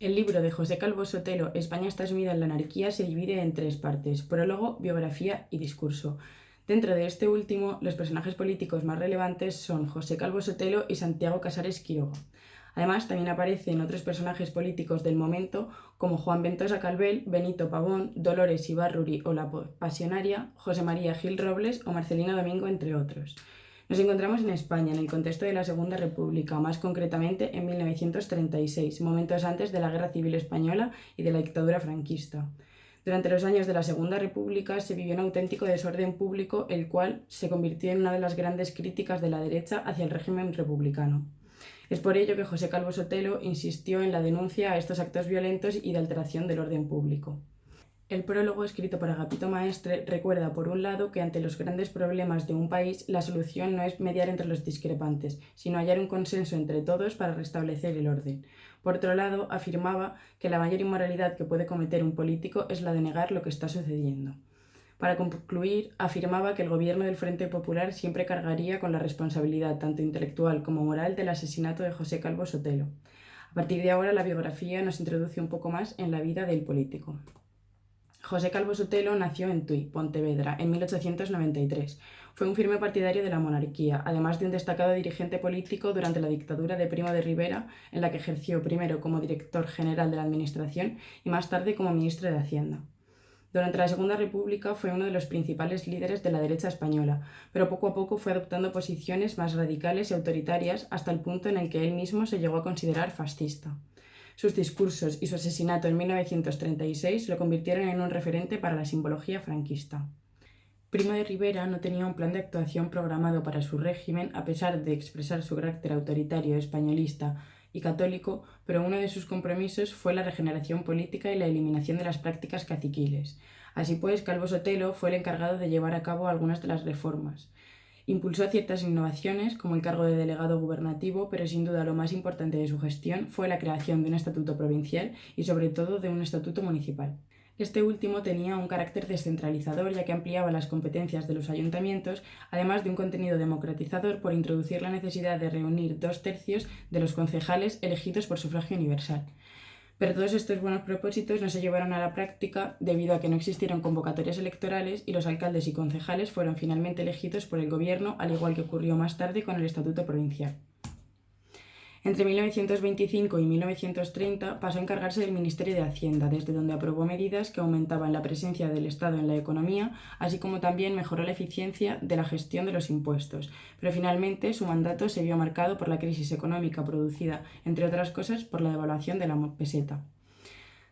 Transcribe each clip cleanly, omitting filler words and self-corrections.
El libro de José Calvo Sotelo, España está sumida en la anarquía, se divide en tres partes: prólogo, biografía y discurso. Dentro de este último, los personajes políticos más relevantes son José Calvo Sotelo y Santiago Casares Quiroga. Además, también aparecen otros personajes políticos del momento como Juan Ventosa Calvel, Benito Pavón, Dolores Ibarruri o la Pasionaria, José María Gil Robles o Marcelino Domingo, entre otros. Nos encontramos en España, en el contexto de la Segunda República, más concretamente en 1936, momentos antes de la Guerra Civil Española y de la dictadura franquista. Durante los años de la Segunda República se vivió un auténtico desorden público, el cual se convirtió en una de las grandes críticas de la derecha hacia el régimen republicano. Es por ello que José Calvo Sotelo insistió en la denuncia a estos actos violentos y de alteración del orden público. El prólogo, escrito por Agapito Maestre, recuerda por un lado que ante los grandes problemas de un país la solución no es mediar entre los discrepantes, sino hallar un consenso entre todos para restablecer el orden. Por otro lado, afirmaba que la mayor inmoralidad que puede cometer un político es la de negar lo que está sucediendo. Para concluir, afirmaba que el gobierno del Frente Popular siempre cargaría con la responsabilidad tanto intelectual como moral del asesinato de José Calvo Sotelo. A partir de ahora, la biografía nos introduce un poco más en la vida del político. José Calvo Sotelo nació en Tui, Pontevedra, en 1893. Fue un firme partidario de la monarquía, además de un destacado dirigente político durante la dictadura de Primo de Rivera, en la que ejerció primero como director general de la Administración y más tarde como ministro de Hacienda. Durante la Segunda República fue uno de los principales líderes de la derecha española, pero poco a poco fue adoptando posiciones más radicales y autoritarias hasta el punto en el que él mismo se llegó a considerar fascista. Sus discursos y su asesinato en 1936 lo convirtieron en un referente para la simbología franquista. Primo de Rivera no tenía un plan de actuación programado para su régimen, a pesar de expresar su carácter autoritario, españolista y católico, pero uno de sus compromisos fue la regeneración política y la eliminación de las prácticas caciquiles. Así pues, Calvo Sotelo fue el encargado de llevar a cabo algunas de las reformas. Impulsó ciertas innovaciones, como el cargo de delegado gubernativo, pero sin duda lo más importante de su gestión fue la creación de un estatuto provincial y sobre todo de un estatuto municipal. Este último tenía un carácter descentralizador, ya que ampliaba las competencias de los ayuntamientos, además de un contenido democratizador por introducir la necesidad de reunir 2/3 de los concejales elegidos por sufragio universal. Pero todos estos buenos propósitos no se llevaron a la práctica debido a que no existieron convocatorias electorales y los alcaldes y concejales fueron finalmente elegidos por el gobierno, al igual que ocurrió más tarde con el Estatuto Provincial. Entre 1925 y 1930 pasó a encargarse del Ministerio de Hacienda, desde donde aprobó medidas que aumentaban la presencia del Estado en la economía, así como también mejoró la eficiencia de la gestión de los impuestos. Pero finalmente su mandato se vio marcado por la crisis económica producida, entre otras cosas, por la devaluación de la peseta.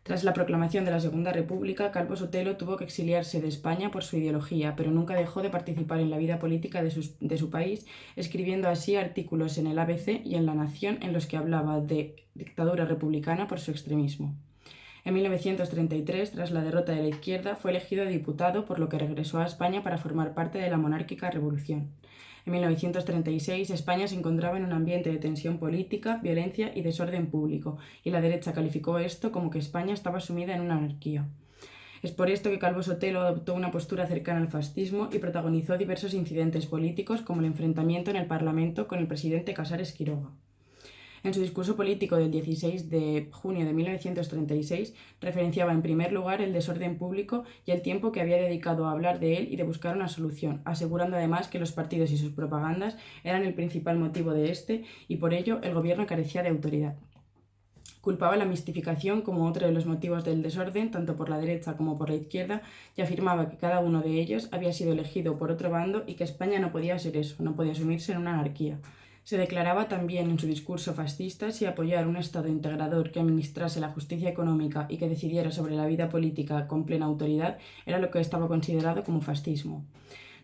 Tras la proclamación de la Segunda República, Calvo Sotelo tuvo que exiliarse de España por su ideología, pero nunca dejó de participar en la vida política de su país, escribiendo así artículos en el ABC y en La Nación en los que hablaba de dictadura republicana por su extremismo. En 1933, tras la derrota de la izquierda, fue elegido diputado, por lo que regresó a España para formar parte de la monárquica revolución. En 1936, España se encontraba en un ambiente de tensión política, violencia y desorden público, y la derecha calificó esto como que España estaba sumida en una anarquía. Es por esto que Calvo Sotelo adoptó una postura cercana al fascismo y protagonizó diversos incidentes políticos, como el enfrentamiento en el Parlamento con el presidente Casares Quiroga. En su discurso político del 16 de junio de 1936, referenciaba en primer lugar el desorden público y el tiempo que había dedicado a hablar de él y de buscar una solución, asegurando además que los partidos y sus propagandas eran el principal motivo de este y por ello el gobierno carecía de autoridad. Culpaba la mistificación como otro de los motivos del desorden, tanto por la derecha como por la izquierda, y afirmaba que cada uno de ellos había sido elegido por otro bando y que España no podía ser eso, no podía sumirse en una anarquía. Se declaraba también en su discurso fascista si apoyar un Estado integrador que administrase la justicia económica y que decidiera sobre la vida política con plena autoridad era lo que estaba considerado como fascismo.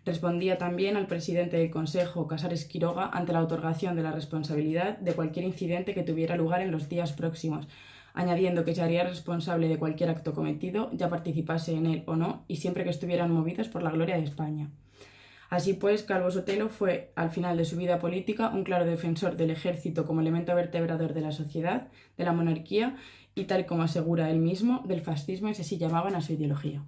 Respondía también al presidente del Consejo, Casares Quiroga, ante la otorgación de la responsabilidad de cualquier incidente que tuviera lugar en los días próximos, añadiendo que se haría responsable de cualquier acto cometido, ya participase en él o no, y siempre que estuvieran movidos por la gloria de España. Así pues, Calvo Sotelo fue, al final de su vida política, un claro defensor del ejército como elemento vertebrador de la sociedad, de la monarquía y, tal como asegura él mismo, del fascismo, y así llamaban a su ideología.